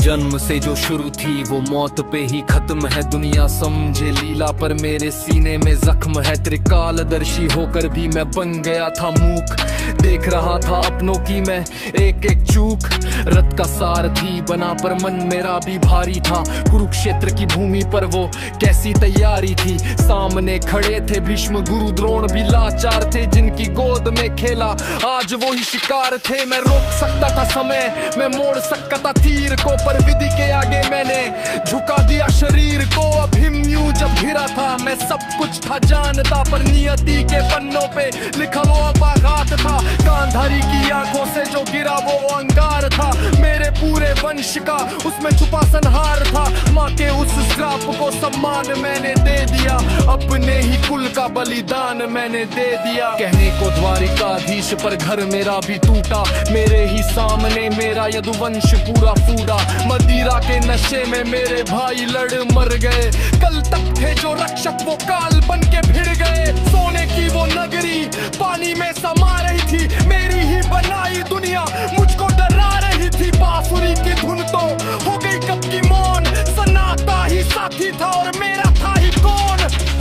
जन्म से जो शुरू थी वो मौत पे ही खत्म है। दुनिया समझे लीला पर मेरे सीने में जख्म है। त्रिकालदर्शी होकर भी मैं बन गया था मूक। देख रहा था अपनों की मैं एक एक चूक। रथ का सारथी बना पर मन मेरा भी भारी था। कुरुक्षेत्र की भूमि पर वो कैसी तैयारी थी। सामने खड़े थे भीष्म गुरु द्रोण भी लाचार थे। जिनकी गोद में खेला आज वो ही शिकार थे। मैं रोक सकता था समय, मैं मोड़ सकता था तीर को, पर विधि के आगे मैंने झुका दिया शरीर को। अभिमन्यु जब घिरा था मैं सब कुछ था जानता, पर नियति के पन्नों पे लिखा वो आघात था। गांधारी की आंखों से जो गिरा वो अंगार था। मेरे पूरे वंश का उसमें छुपा संहार था। माँ के उस श्राप को सम्मान मैंने दे दिया। अपने ही कुल का बलिदान मैंने दे दिया। कहने को द्वारिकाधीश पर घर मेरा भी टूटा। मेरे ही सामने मेरा यदुवंश पूरा फूटा। मदिरा के नशे में मेरे भाई लड़ मर गए। कल तक थे जो रक्षक वो काल बन के भिड़ गए। सोने की वो नगरी पानी में समा रही थी। मेरी ही बनाई दुनिया मुझको डरा रही थी। बांसुरी की धुन तो हो गई कब की मौन। सन्नाटा ही साथी था और मेरा था ही कौन।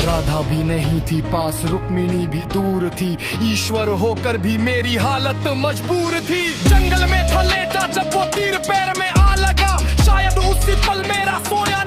राधा भी नहीं थी पास, रुक्मिणी भी दूर थी। ईश्वर होकर भी मेरी हालत मजबूर थी। जंगल में था लेटा जब वो तीर पैर में आ लगा। शायद उसी पल मेरा सोया